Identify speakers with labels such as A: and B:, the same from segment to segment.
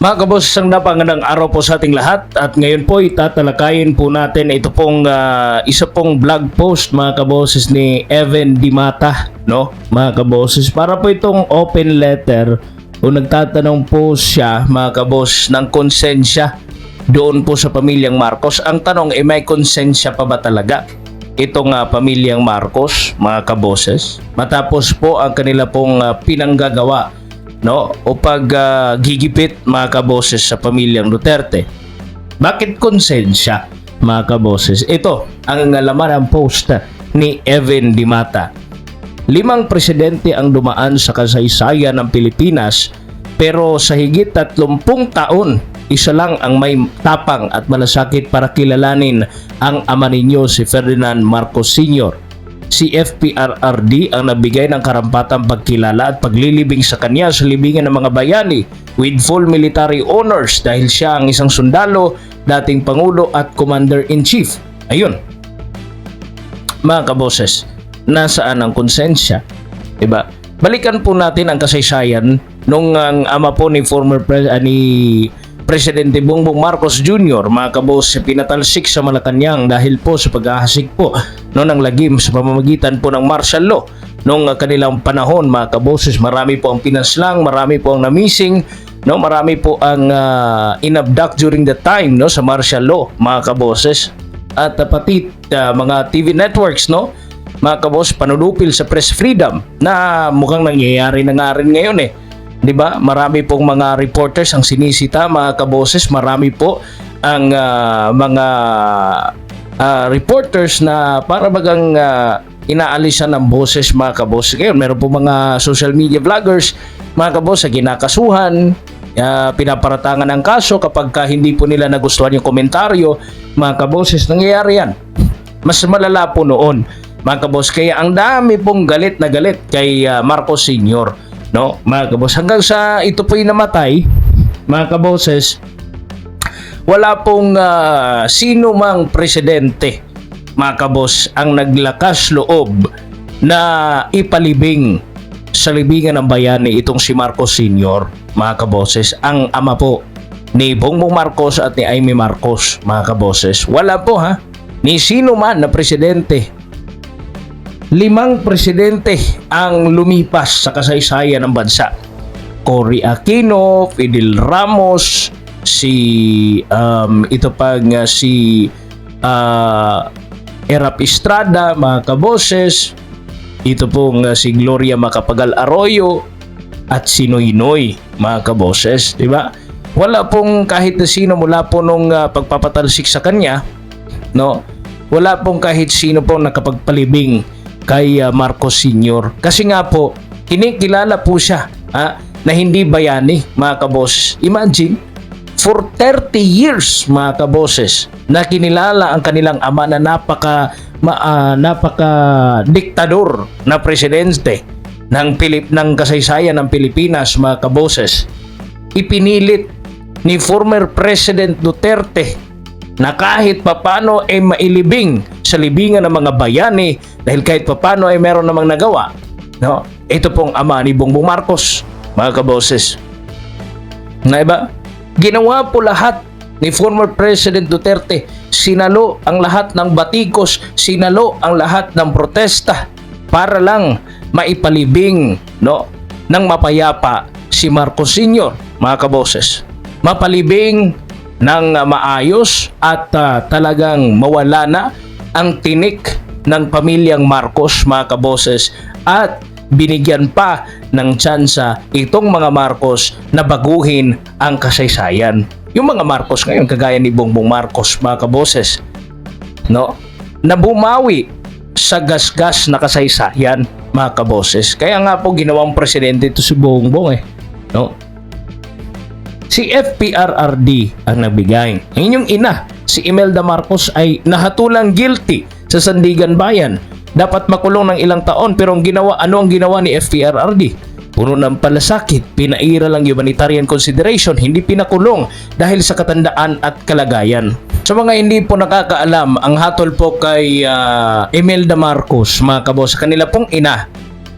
A: Mga kaboses, ang napangandang araw po sa ating lahat at ngayon po itatalakayin po natin ito pong isa pong blog post mga kaboses ni Evan Dimata, no? Mga kaboses, para po itong open letter o nagtatanong po siya mga kaboses ng konsensya doon po sa pamilyang Marcos. Ang tanong may konsensya pa ba talaga itong pamilyang Marcos mga kaboses matapos po ang kanila pong pinanggagawa, no, o gigipit mga kaboses sa pamilyang Duterte? Bakit konsensya mga kaboses? Ito ang laman ng post ni Evan Dimata. 5 presidente ang dumaan sa kasaysayan ng Pilipinas, pero sa higit 30 taon, isa lang ang may tapang at malasakit para kilalanin ang ama ninyo, si Ferdinand Marcos Sr. Si FPRRD ang nabigay ng karampatang pagkilala at paglilibing sa kanya sa libingan ng mga bayani with full military honors dahil siya ang isang sundalo, dating Pangulo at Commander-in-Chief. Ayun. Mga kaboses, nasaan ang konsensya? Diba? Balikan po natin ang kasaysayan nung ang ama po ni Presidente Bongbong Marcos Jr. mga kaboses, pinatalsik sa Malacanang dahil po sa paghahasik po ng lagim sa pamamagitan po ng martial law nung kanilang panahon mga kaboses. Marami po ang pinaslang, marami po ang namising, no, marami po ang inabduct during the time, no, sa martial law mga kaboses. At pati mga TV networks, no, mga kaboses, panunupil sa press freedom na mukhang nangyayari na nga rin ngayon eh. 'Di ba? Marami pong mga reporters ang sinisita mga kaboses, marami po ang mga reporters na para bagang inaalisan ng boses mga kaboses. Ngayon, meron po mga social media vloggers mga kaboses na kinakasuhan, pinaparatangan ng kaso kapag hindi po nila nagustuhan yung komentaryo mga kaboses. Nangyayari yan. Mas malala po noon mga kaboses, kaya ang dami pong galit na galit kay Marcos Sr., no, mga kaboses, hanggang sa ito po'y namatay mga kaboses. Wala pong sino mang presidente mga kabos ang naglakas loob na ipalibing sa libingan ng bayani itong si Marcos Sr. mga kaboses, ang ama po ni Bongbong Marcos at ni Amy Marcos mga kaboses. Wala po ni sino man na presidente. 5 presidente ang lumipas sa kasaysayan ng bansa. Cory Aquino, Fidel Ramos, si Erap Estrada mga kaboses, ito pong si Gloria Macapagal Arroyo at si Noynoy mga kaboses, di ba? Wala pong kahit na sino mula po nung pagpapatalsik sa kanya, no? Wala pong kahit sino pong nakapagpalibing kay Marcos Sr. Kasi nga po, kinikilala po siya na hindi bayani mga kaboses. Imagine, for 30 years mga kaboses na kinilala ang kanilang ama na napaka diktador na presidente ng kasaysayan ng Pilipinas mga kaboses. Ipinilit ni former President Duterte na kahit papano mailibing sa libingan ng mga bayani dahil kahit papano meron namang nagawa, no? Ito pong ama ni Bongbong Marcos mga kaboses. Na iba, ginawa po lahat ni former President Duterte. Sinalo ang lahat ng batikos, sinalo ang lahat ng protesta para lang maipalibing, no, ng mapayapa si Marcos Sr. mga kaboses. Mapalibing ng maayos at talagang mawala na ang tinik ng pamilyang Marcos mga kaboses, at binigyan pa ng tsansa itong mga Marcos na baguhin ang kasaysayan. Yung mga Marcos ngayon kagaya ni Bongbong Marcos mga kaboses, no, na bumawi sa gasgas na kasaysayan mga kaboses. Kaya nga po ginawang presidente ito si Bongbong no? Si FPRRD ang nagbigay. Ngayon yung ina, si Imelda Marcos, ay nahatulang guilty sa Sandigan Bayan. Dapat makulong ng ilang taon, pero ang ginawa ni FPRRD? Puno ng palasakit, pinaira lang humanitarian consideration, hindi pinakulong dahil sa katandaan at kalagayan. Sa mga hindi po nakakaalam, ang hatol po kay Imelda Marcos mga kabos, kanila pong ina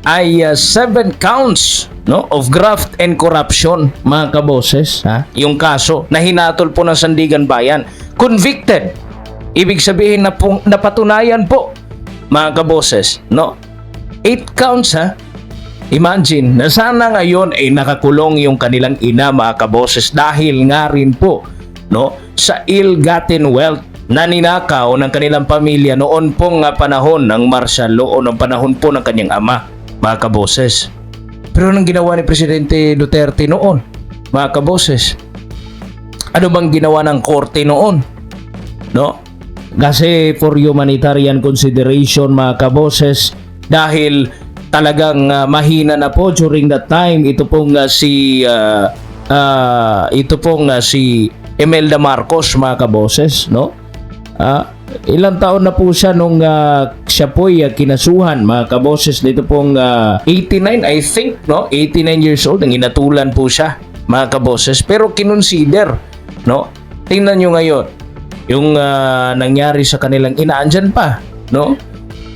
A: ay 7 counts no, of graft and corruption, mga kaboses, ha? Yung kaso na hinatol po ng Sandigan Bayan. Convicted. Ibig sabihin na napatunayan po, mga kaboses, no? 8 counts, ha? Imagine na sana ngayon ay nakakulong yung kanilang ina, mga kaboses, dahil nga rin po, no, sa ill-gotten wealth na ninakaw ng kanilang pamilya noon pong panahon ng martial law o ng panahon po ng kanyang ama, mga kaboses. Pero anong ginawa ni Presidente Duterte noon, mga kaboses? Ano bang ginawa ng korte noon? No? Kasi for humanitarian consideration, mga kaboses, dahil talagang mahina na po during that time ito pong si Imelda Marcos, mga kaboses, no? Ilang taon na po siya nung siya po'y kinasuhan, mga kaboses, dito pong 89, I think, no? 89 years old, ang inatulan po siya, mga kaboses, pero kinonsider, no? Tingnan nyo ngayon yung nangyari sa kanilang ina, andyan pa, no?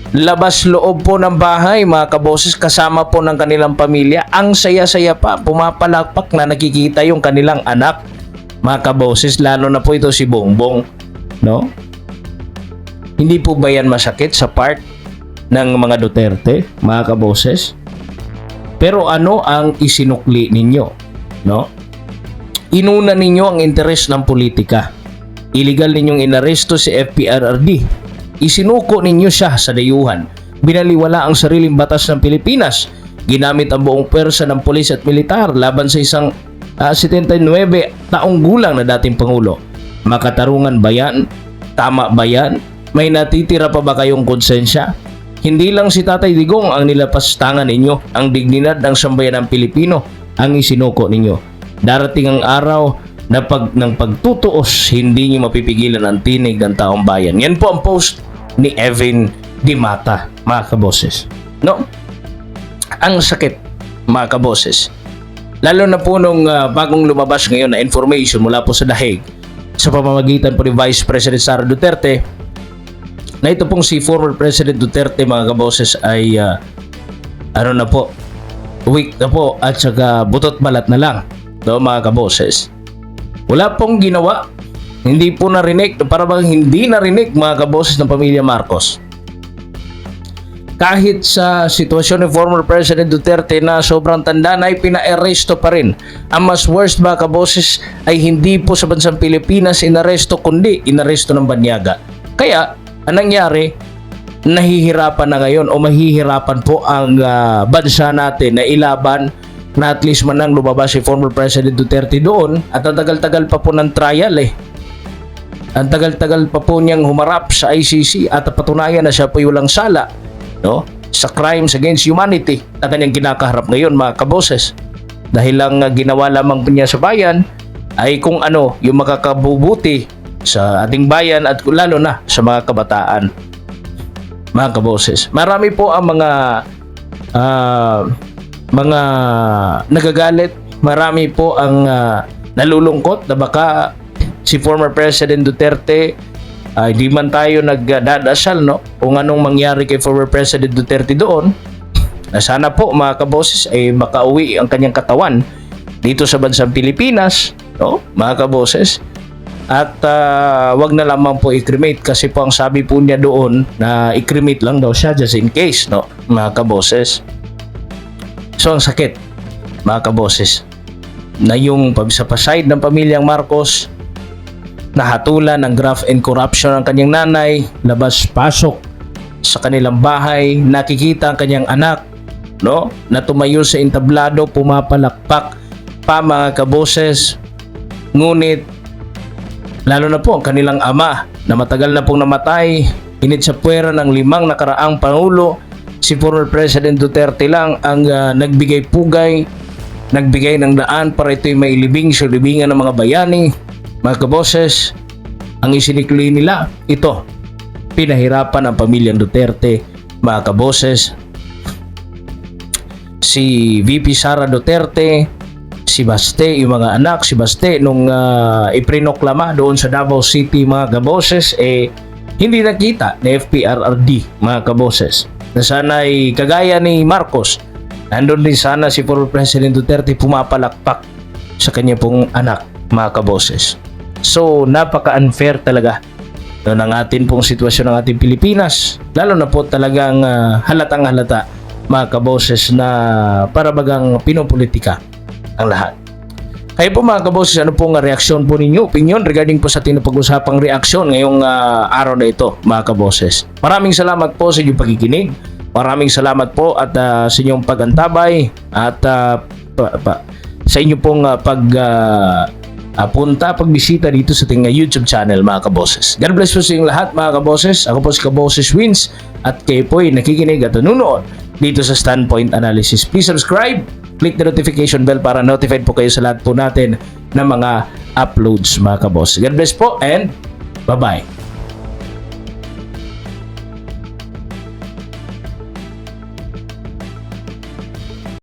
A: Labas loob po ng bahay, mga kaboses, kasama po ng kanilang pamilya. Ang saya-saya pa, pumapalakpak na nakikita yung kanilang anak, mga kaboses, lalo na po ito si Bongbong, no? Hindi po ba yan masakit sa part ng mga Duterte, mga kaboses? Pero ano ang isinukli ninyo, no? Inuna ninyo ang interes ng politika. Illegal ninyong inaresto si FPRRD. Isinuko ninyo siya sa dayuhan. Binaliwala ang sariling batas ng Pilipinas. Ginamit ang buong pwersa ng pulis at militar laban sa isang 79 taong gulang na dating Pangulo. Makatarungan ba yan? Tama ba yan? May natitira pa ba kayong konsensya? Hindi lang si Tatay Digong ang nilapastangan ninyo. Ang dignidad ng sambayan ng Pilipino ang isinuko ninyo. Darating ang araw na ng pagtutuos, hindi nyo mapipigilan ang tinig ng taong bayan. Yan po ang post ni Evan Dimata, mga kaboses. No? Ang sakit, mga kaboses. Lalo na po nung bagong lumabas ngayon na information mula po sa Dahig sa pamamagitan po ni Vice President Sara Duterte na ito pong si former President Duterte, mga kaboses, ay weak na po at saka butot balat na lang, no, mga kaboses. Wala pong ginawa, hindi po narinig, para bang hindi narinig, mga kaboses, ng pamilya Marcos. Kahit sa sitwasyon ni former President Duterte na sobrang tanda na, ay pina-aresto pa rin. Ang mas worst, mga kaboses, ay hindi po sa bansang Pilipinas inaresto, kundi inaresto ng banyaga. Kaya ang nangyari, nahihirapan na ngayon o mahihirapan po ang bansa natin na ilaban na at least man lang lumabas si former President Duterte doon. At ang tagal-tagal pa po ng trial Ang tagal-tagal pa po niyang humarap sa ICC at patunayan na siya po walang sala, no, sa crimes against humanity na kanyang kinakaharap ngayon, mga kaboses. Dahil lang ginawa lamang niya sa bayan ay kung ano yung makakabubuti sa ating bayan at lalo na sa mga kabataan, mga kaboses. Marami po ang mga nagagalit, marami po ang nalulungkot na baka si former President Duterte hindi man tayo nagdadasal, no, kung anong mangyari kay former President Duterte doon, na sana po, mga kaboses, ay makauwi ang kanyang katawan dito sa bansang Pilipinas, no, mga kaboses. At wag na lamang po i-cremate kasi po ang sabi po niya doon na i-cremate lang daw siya just in case, no, mga kaboses. So ang sakit, mga kaboses, na yung sa side ng pamilyang Marcos, nahatulan ng graft and corruption ang kanyang nanay, labas-pasok sa kanilang bahay, nakikita ang kanyang anak, no, na tumayo sa entablado, pumapalakpak pa, mga kaboses. Ngunit lalo na po ang kanilang ama na matagal na pong namatay, init sa puwera ng 5 nakaraang Pangulo. Si former President Duterte lang ang nagbigay pugay, nagbigay ng daan para ito'y mailibing sa libingan ng mga bayani, mga kaboses. Ang isinikli nila, ito, pinahirapan ang pamilyang Duterte, mga kaboses. Si VP Sara Duterte, si Baste, yung mga anak, si Baste nung iprinoklama doon sa Davao City, mga kaboses, hindi nakita ni FPRRD, mga kaboses, na sana'y kagaya ni Marcos Nandun din sana si former President Duterte pumapalakpak sa kanya pong anak, mga kaboses. So, napaka-unfair talaga ng atin pong sitwasyon ng ating Pilipinas. Lalo na po talagang halatang halata, mga kaboses, na para bagang pinopolitika ang lahat. Kayo po mga kaboses, ano pong reaksyon po ninyo, opinion regarding po sa tinapag-usapang reaksyon ngayong araw na ito, mga kaboses. Maraming salamat po sa inyong pakikinig. Maraming salamat po at sa inyong pagantabay at sa inyong pong pagbisita dito sa ating YouTube channel, mga kaboses. God bless po sa inyong lahat, mga kaboses. Ako po si Kaboses Wins at kayo po ay nakikinig at nanonood dito sa Standpoint Analysis. Please subscribe, click the notification bell para notified po kayo sa lahat po natin ng mga uploads, mga kaboses. God bless po and bye-bye.